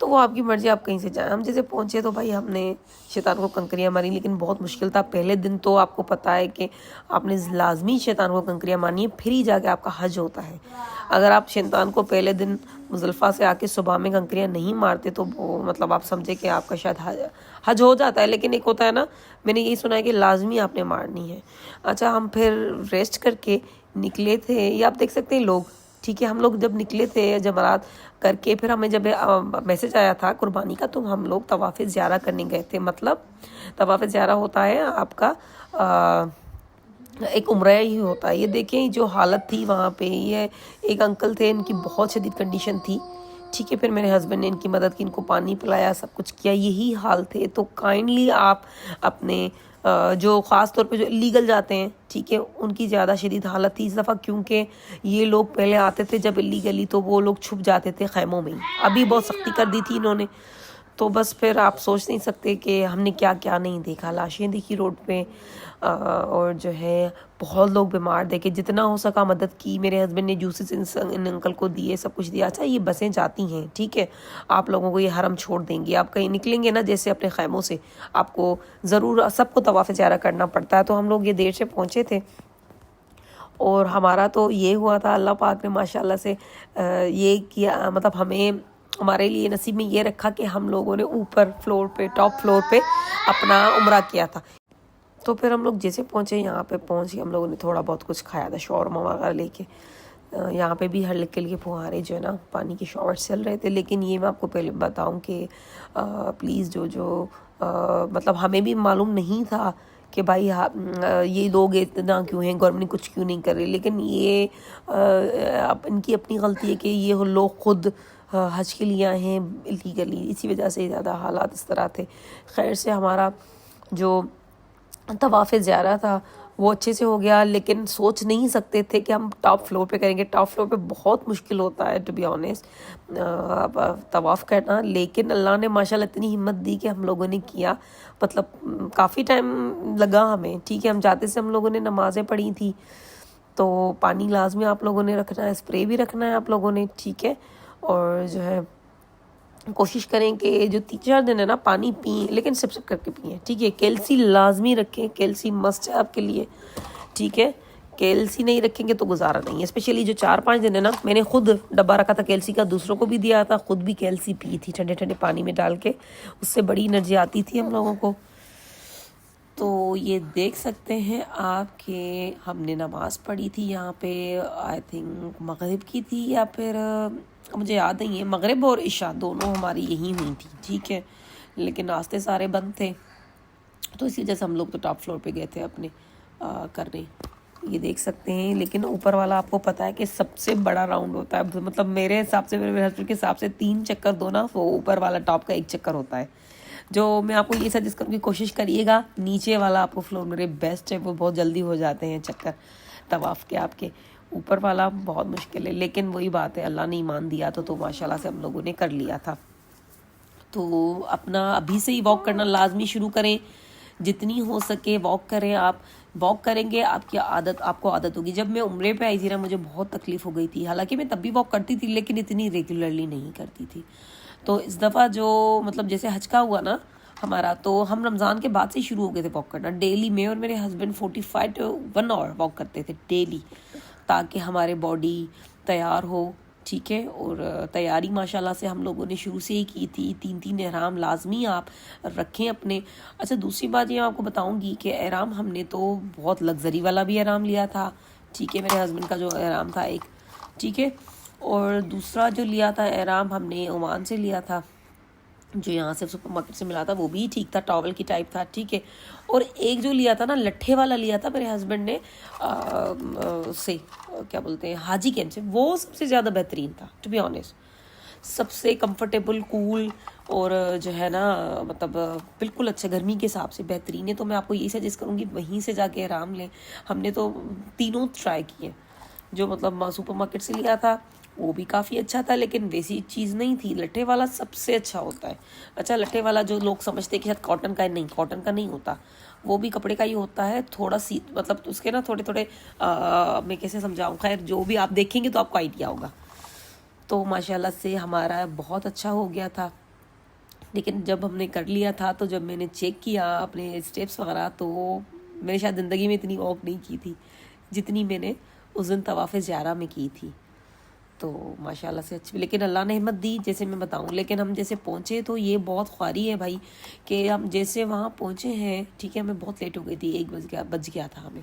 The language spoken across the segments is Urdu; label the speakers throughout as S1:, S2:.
S1: تو وہ آپ کی مرضی، آپ کہیں سے جائیں. ہم جیسے پہنچے تو بھائی ہم نے شیطان کو کنکریاں ماری، لیکن بہت مشکل تھا. پہلے دن تو آپ کو پتہ ہے کہ آپ نے لازمی شیطان کو کنکریاں مارنی ہے، پھر ہی جا کے آپ کا حج ہوتا ہے. اگر آپ شیطان کو پہلے دن مزدلفہ سے آ کے صبح میں کنکریاں نہیں مارتے تو وہ مطلب آپ سمجھے کہ آپ کا شاید حج ہو جاتا ہے، لیکن ایک ہوتا ہے نا، میں نے یہی سنا ہے کہ لازمی آپ نے مارنی ہے. اچھا، ہم پھر ریسٹ کر کے نکلے تھے. یہ آپ دیکھ سکتے ہیں لوگ، ٹھیک ہے. ہم لوگ جب نکلے تھے جمرات کر کے، پھر ہمیں جب میسج آیا تھا قربانی کا، تو ہم لوگ طواف زیارہ کرنے گئے تھے. مطلب طواف زیارہ ہوتا ہے آپ کا ایک عمرہ ہی ہوتا ہے. یہ دیکھیں جو حالت تھی وہاں پہ، یہ ایک انکل تھے، ان کی بہت شدید کنڈیشن تھی، ٹھیک ہے. پھر میرے ہسبینڈ نے ان کی مدد کی، ان کو پانی پلایا، سب کچھ کیا. یہی حال تھے. تو کائنڈلی آپ اپنے جو خاص طور پہ جو لیگل جاتے ہیں، ٹھیک ہے، ان کی زیادہ شدید حالت تھی اس دفعہ، کیونکہ یہ لوگ پہلے آتے تھے جب لیگلی تو وہ لوگ چھپ جاتے تھے خیموں میں. ابھی بہت سختی کر دی تھی انہوں نے. تو بس پھر آپ سوچ نہیں سکتے کہ ہم نے کیا کیا نہیں دیکھا. لاشیں دیکھی روڈ پہ، اور جو ہے بہت لوگ بیمار دیکھے. جتنا ہو سکا مدد کی. میرے ہسبینڈ نے جوسز ان انکل کو دیے، سب کچھ دیا. اچھا، یہ بسیں جاتی ہیں، ٹھیک ہے، آپ لوگوں کو یہ حرم چھوڑ دیں گی. آپ کہیں نکلیں گے نا جیسے اپنے خیموں سے، آپ کو ضرور سب کو طواف زیارہ کرنا پڑتا ہے. تو ہم لوگ یہ دیر سے پہنچے تھے، اور ہمارا تو یہ ہوا تھا، اللہ پاک نے ماشاءاللہ سے یہ کیا، مطلب ہمارے لیے نصیب میں یہ رکھا کہ ہم لوگوں نے اوپر فلور پہ، ٹاپ فلور پہ اپنا عمرہ کیا تھا. تو پھر ہم لوگ جیسے پہنچے، یہاں پہ پہنچے، ہم لوگوں نے تھوڑا بہت کچھ کھایا تھا، شاورما وغیرہ لے کے. یہاں پہ بھی ہلکے ہلکے فوہارے جو ہے نا پانی کے شاور چل رہے تھے. لیکن یہ میں آپ کو پہلے بتاؤں کہ پلیز جو مطلب ہمیں بھی معلوم نہیں تھا کہ بھائی یہ لوگ اتنا کیوں ہیں، گورنمنٹ کچھ کیوں نہیں کر رہی. لیکن یہ ان کی اپنی غلطی ہے کہ یہ لوگ خود حج کے لیے آئے ہیں لیگلی، اسی وجہ سے زیادہ حالات اس طرح تھے. خیر سے ہمارا جو طواف زیارہ تھا وہ اچھے سے ہو گیا. لیکن سوچ نہیں سکتے تھے کہ ہم ٹاپ فلور پہ کریں گے. ٹاپ فلور پہ بہت مشکل ہوتا ہے ٹو بی آنیسٹ طواف کرنا. لیکن اللہ نے ماشاءاللہ اتنی ہمت دی کہ ہم لوگوں نے کیا. مطلب کافی ٹائم لگا ہمیں، ٹھیک ہے. ہم جاتے سے ہم لوگوں نے نمازیں پڑھی تھی. تو پانی لازمی آپ لوگوں نے رکھنا ہے، اسپرے بھی رکھنا ہے آپ لوگوں نے، ٹھیک ہے. اور جو ہے کوشش کریں کہ جو 3-4 دن ہے نا پانی پئیں، لیکن سپ سپ کر کے پئیں، ٹھیک ہے. کیلسی لازمی رکھیں، کیلسی مسٹ ہے آپ کے لیے، ٹھیک ہے. کیلسی نہیں رکھیں گے تو گزارا نہیں ہے. اسپیشلی جو 4-5 دن ہے نا، میں نے خود ڈبہ رکھا تھا کیلسی کا، دوسروں کو بھی دیا تھا، خود بھی کیلسی پی تھی ٹھنڈے ٹھنڈے پانی میں ڈال کے. اس سے بڑی انرجی آتی تھی ہم لوگوں کو. تو یہ دیکھ سکتے ہیں آپ کہ ہم نے نماز پڑھی تھی یہاں پہ، آئی تھنک مغرب کی تھی، یا پھر مجھے یاد نہیں ہے. مغرب اور عشاء دونوں ہماری یہی ہوئی تھی، ٹھیک ہے. لیکن راستے سارے بند تھے، تو اسی وجہ سے ہم لوگ تو ٹاپ فلور پہ گئے تھے اپنے کرنے. یہ دیکھ سکتے ہیں. لیکن اوپر والا آپ کو پتہ ہے کہ سب سے بڑا راؤنڈ ہوتا ہے. مطلب میرے حساب سے، میرے ہسبینڈ کے حساب سے 3 چکر دو نا، وہ اوپر والا ٹاپ کا 1 چکر ہوتا ہے. جو میں آپ کو یہ سجیسٹ کروں گی، کوشش کریے گا نیچے والا آپ کو فلور میرے بیسٹ ہے، وہ بہت جلدی ہو جاتے ہیں چکر طواف کے آپ کے. اوپر والا بہت مشکل ہے. لیکن وہی بات ہے، اللہ نے ایمان دیا تو ماشاءاللہ سے ہم لوگوں نے کر لیا تھا. تو اپنا ابھی سے ہی واک کرنا لازمی شروع کریں، جتنی ہو سکے واک کریں. آپ واک کریں گے، آپ کو عادت ہوگی. جب میں عمرے پہ آئی تھی نا، مجھے بہت تکلیف ہو گئی تھی. حالانکہ میں تب بھی واک کرتی تھی، لیکن اتنی ریگولرلی نہیں کرتی تھی. تو اس دفعہ جو مطلب جیسے حج کا ہوا نا ہمارا، تو ہم رمضان کے بعد سے شروع ہو گئے تھے واک کرنا ڈیلی. میں اور میرے ہسبینڈ 45 to 1 hour واک کرتے تھے ڈیلی، تاکہ ہمارے باڈی تیار ہو، ٹھیک ہے. اور تیاری ماشاءاللہ سے ہم لوگوں نے شروع سے ہی کی تھی. 3 احرام لازمی آپ رکھیں اپنے. اچھا، دوسری بات یہ آپ کو بتاؤں گی کہ احرام ہم نے تو بہت لگژری والا بھی احرام لیا تھا، ٹھیک ہے. میرے ہسبینڈ کا جو احرام تھا ایک، ٹھیک ہے. اور دوسرا جو لیا تھا احرام ہم نے عمان سے لیا تھا، جو یہاں سے سپر مارکیٹ سے ملا تھا، وہ بھی ٹھیک تھا، ٹاول کی ٹائپ تھا، ٹھیک ہے. اور ایک جو لیا تھا نا لٹھے والا لیا تھا میرے ہسبینڈ نے سے کیا بولتے ہیں حاجی کیمپ سے، وہ سب سے زیادہ بہترین تھا ٹو بی آنیسٹ. سب سے کمفرٹیبل، کول، اور جو ہے نا مطلب بالکل اچھا گرمی کے حساب سے بہترین ہے. تو میں آپ کو یہی سجیسٹ کروں گی وہیں سے جا کے آرام لیں. ہم نے تو تینوں ٹرائی کیے. جو مطلب سپر مارکیٹ سے لیا تھا وہ بھی کافی اچھا تھا، لیکن ویسی چیز نہیں تھی. لٹھے والا سب سے اچھا ہوتا ہے. اچھا، لٹھے والا جو لوگ سمجھتے ہیں کہ شاید کاٹن کا ہے، نہیں، کاٹن کا نہیں ہوتا، وہ بھی کپڑے کا ہی ہوتا ہے. تھوڑا سی مطلب اس کے نا تھوڑے میں کیسے سمجھاؤں، خیر جو بھی آپ دیکھیں گے تو آپ کو آئیڈیا ہوگا. تو ماشاءاللہ سے ہمارا بہت اچھا ہو گیا تھا. لیکن جب ہم نے کر لیا تھا تو جب میں نے چیک کیا اپنے اسٹیپس وغیرہ تو میں نے شاید زندگی میں اتنی واک نہیں کی تھی جتنی میں نے اس دن طواف زیارہ میں کی تھی. تو ماشاءاللہ سے اچھی, لیکن اللہ نے ہمت دی جیسے میں بتاؤں. لیکن ہم جیسے پہنچے تو یہ بہت خواری ہے بھائی کہ ہم جیسے وہاں پہنچے ہیں, ٹھیک ہے, ہمیں بہت لیٹ ہو گئی تھی, 1 بج گیا تھا ہمیں.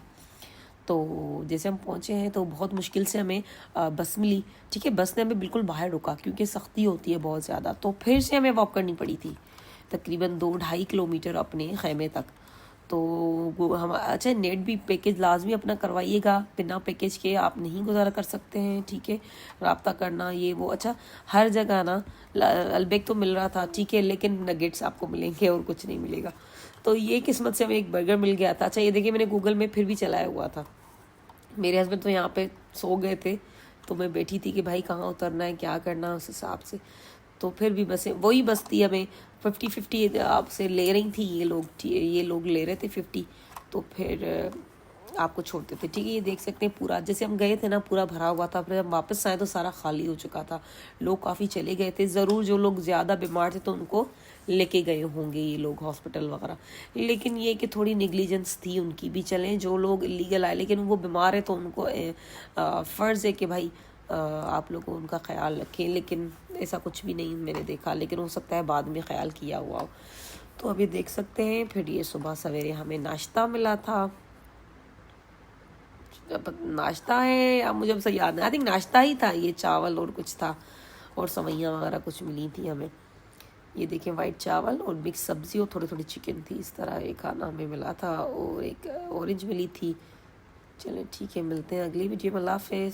S1: تو جیسے ہم پہنچے ہیں تو بہت مشکل سے ہمیں بس ملی, ٹھیک ہے. بس نے ہمیں بالکل باہر رکا کیونکہ سختی ہوتی ہے بہت زیادہ, تو پھر سے ہمیں واک کرنی پڑی تھی تقریباً 2-2.5 کلومیٹر اپنے خیمے تک. تو ہم اچھا نیٹ بھی پیکج لازمی اپنا کروائیے گا, بنا پیکج کے آپ نہیں گزارا کر سکتے ہیں, ٹھیک ہے. رابطہ کرنا یہ وہ, اچھا ہر جگہ نا البیک تو مل رہا تھا, ٹھیک ہے, لیکن نگیٹس آپ کو ملیں گے اور کچھ نہیں ملے گا. تو یہ قسمت سے ہمیں ایک برگر مل گیا تھا. اچھا یہ دیکھیے میں نے گوگل میں پھر بھی چلایا ہوا تھا, میرے ہسبینڈ تو یہاں پہ سو گئے تھے تو میں بیٹھی تھی کہ بھائی کہاں اترنا ہے کیا کرنا اس حساب سے. تو پھر بھی بسیں وہی بس تھی, ہمیں 50 آپ سے لے رہی تھیں یہ لوگ لے رہے تھے 50, تو پھر آپ کو چھوڑتے تھے, ٹھیک ہے. یہ دیکھ سکتے ہیں پورا جیسے ہم گئے تھے نا پورا بھرا ہوا تھا, پھر ہم واپس آئے تو سارا خالی ہو چکا تھا, لوگ کافی چلے گئے تھے. ضرور جو لوگ زیادہ بیمار تھے تو ان کو لے کے گئے ہوں گے یہ لوگ ہاسپٹل وغیرہ, لیکن یہ کہ تھوڑی نیگلیجنس تھی ان کی بھی. چلیں جو لوگ لیگل آئے لیکن وہ بیمار ہے تو ان کو فرض ہے کہ بھائی آپ لوگ ان کا خیال رکھیں, لیکن ایسا کچھ بھی نہیں میں نے دیکھا, لیکن ہو سکتا ہے بعد میں خیال کیا ہوا ہو. تو ابھی دیکھ سکتے ہیں. پھر یہ صبح سویرے ہمیں ناشتہ ملا تھا, ناشتہ ہے اب مجھے اب سے یاد نہیں, آئی تھنک ناشتہ ہی تھا یہ, چاول اور کچھ تھا اور سوئیاں وغیرہ کچھ ملی تھی ہمیں. یہ دیکھیں وائٹ چاول اور مکس سبزی اور تھوڑی تھوڑی چکن تھی, اس طرح ایک کھانا ہمیں ملا تھا, اور ایک اورنج ملی تھی. چلیں ٹھیک ہے, ملتے ہیں اگلی ویڈیو میں. اللہ حافظ.